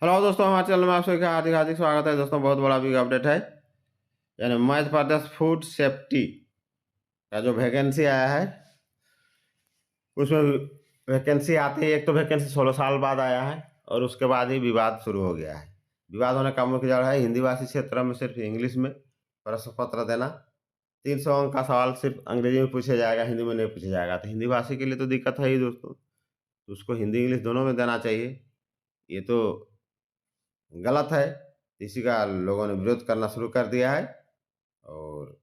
Hello दोस्तों, हमारे channel में आप सभी का हार्दिक हार्दिक स्वागत है। दोस्तों, बहुत बड़ा बिग अपडेट है। यानी मध्य प्रदेश फूड सेफ्टी का जो वैकेंसी आया है, उसमें वैकेंसी आते ही एक तो वैकेंसी 16 साल बाद आया है और उसके बाद ही विवाद शुरू हो गया है। विवाद होने का मुख्य जड़ है हिंदी भाषी क्षेत्र में सिर्फ इंग्लिश में प्रश्न पत्र देना। 300 अंक का सवाल सिर्फ अंग्रेजी में पूछा जाएगा, हिंदी में नहीं पूछा जाएगा। तो हिंदी भाषी के लिए तो दिक्कत है ही दोस्तों, तो उसको हिंदी इंग्लिश दोनों में देना चाहिए। ये तो गलत है। इसी का लोगों ने विरोध करना शुरू कर दिया है। और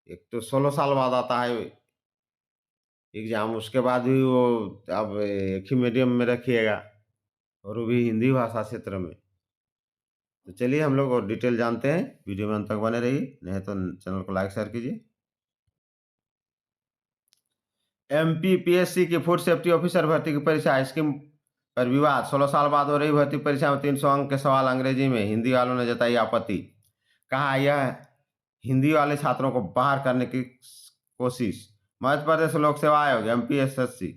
एक तो 16 साल बाद आता है एग्ज़ाम, उसके बाद भी वो अब एक ही मीडियम में रखिएगा और वो भी हिंदी भाषा क्षेत्र में। तो चलिए हम लोग और डिटेल जानते हैं, वीडियो में अंत तक बने रहिए, नहीं तो चैनल को लाइक शेयर कीजिए। एमपीपीएससी की फूड सेफ्टी ऑफिसर भर्ती की परीक्षा स्कीम पर विवाद। 16 साल बाद हो रही भर्ती परीक्षा में 300 अंक के सवाल अंग्रेजी में, हिंदी वालों ने जताई आपत्ति। कहा यह हिंदी वाले छात्रों को बाहर करने की कोशिश। मध्य प्रदेश लोक सेवा आयोग एमपीपीएससी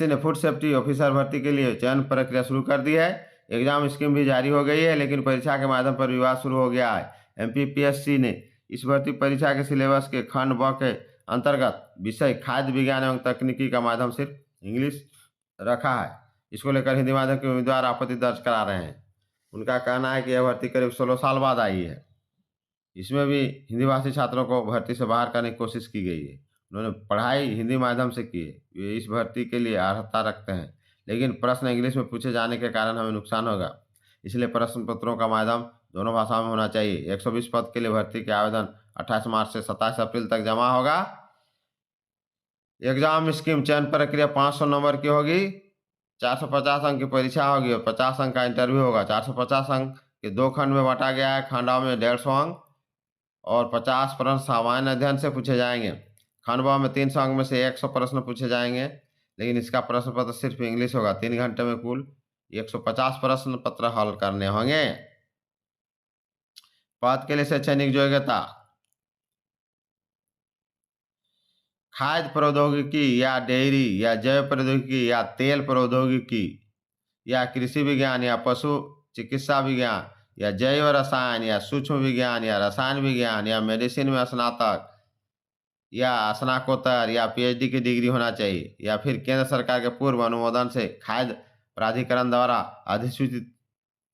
ने फूड सेफ्टी ऑफिसर भर्ती के लिए चयन प्रक्रिया शुरू कर दी है। एग्जाम स्कीम भी जारी हो गई है, लेकिन परीक्षा के माध्यम पर विवाद शुरू हो गया है। एमपीपीएससी ने इस भर्ती परीक्षा के सिलेबस के खंड ब के अंतर्गत विषय खाद्य विज्ञान एवं तकनीकी का माध्यम सिर्फ इंग्लिश रखा है। इसको लेकर हिंदी माध्यम के उम्मीदवार आपत्ति दर्ज करा रहे हैं। उनका कहना है कि यह भर्ती करीब 16 साल बाद आई है। इसमें भी हिंदी भाषी छात्रों को भर्ती से बाहर करने की कोशिश की गई है। उन्होंने पढ़ाई हिंदी माध्यम से की है, वे इस भर्ती के लिए अर्हता रखते हैं, लेकिन प्रश्न इंग्लिश में पूछे जाने के कारण हमें नुकसान होगा। इसलिए प्रश्न पत्रों का माध्यम दोनों भाषाओं में होना चाहिए। 120 पद के लिए भर्ती के आवेदन 28 मार्च से 27 अप्रैल तक जमा होगा। एग्जाम स्कीम चयन प्रक्रिया 500 नंबर की होगी। 450 अंक की परीक्षा होगी और 50 अंक का इंटरव्यू होगा। 450 अंक के दो खंड में बांटा गया है। खंडों में 150 अंक और 50 प्रश्न सामान्य अध्ययन से पूछे जाएंगे। खंड ब में 300 अंक में से 100 प्रश्न पूछे जाएंगे, लेकिन इसका प्रश्न पत्र सिर्फ इंग्लिश होगा। 3 घंटे में कुल 150 प्रश्न पत्र हल करने होंगे। पद के लिए शैक्षणिक योग्यता खाद्य प्रौद्योगिकी या डेयरी या जैव प्रौद्योगिकी या तेल प्रौद्योगिकी या कृषि विज्ञान या पशु चिकित्सा विज्ञान या जैव रसायन या सूक्ष्म विज्ञान या रसायन विज्ञान या मेडिसिन में स्नातक या स्नाकोत्तर या पीएचडी की डिग्री होना चाहिए, या फिर केंद्र सरकार के पूर्व अनुमोदन से खाद्य प्राधिकरण द्वारा अधिसूचित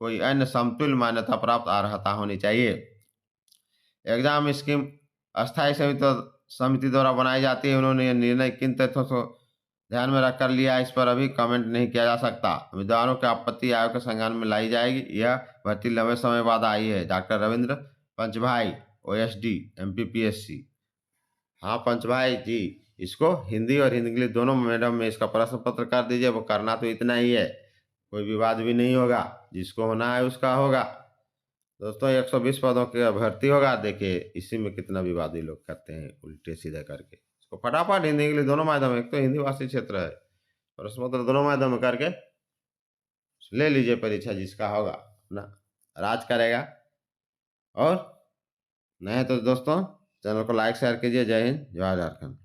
कोई अन्य समतुल्य मान्यता प्राप्त अर्हता होनी चाहिए। एग्जाम स्कीम अस्थायी समिति द्वारा बनाई जाती है। उन्होंने यह निर्णय किन तथ्यों को ध्यान में रखकर लिया, इस पर अभी कमेंट नहीं किया जा सकता। उम्मीदवारों की आपत्ति आयोग के संज्ञान में लाई जाएगी। यह भर्ती लंबे समय बाद आई है। Doctor Ravindra Panchbhai, OSD, MPPSC. हाँ पंचभाई जी, इसको हिंदी और इंग्लिश दोनों मीडियम में इसका प्रश्न पत्र कर दीजिए। वो करना तो इतना ही है, कोई विवाद भी नहीं होगा। जिसको होना है उसका होगा। दोस्तों, 120 पदों की भर्ती होगा। देखिए इसी में कितना विवादी लोग करते हैं उल्टे सीधे करके। इसको फटाफट हिंदी इंग्लिश दोनों माध्यम में, एक तो हिंदी भाषी क्षेत्र है, प्रश्न पत्र दोनों माध्यम में करके ले लीजिए परीक्षा। जिसका होगा अपना राज करेगा। और नहीं तो दोस्तों, चैनल को लाइक शेयर कीजिए। जय हिंद, जय झारखंड।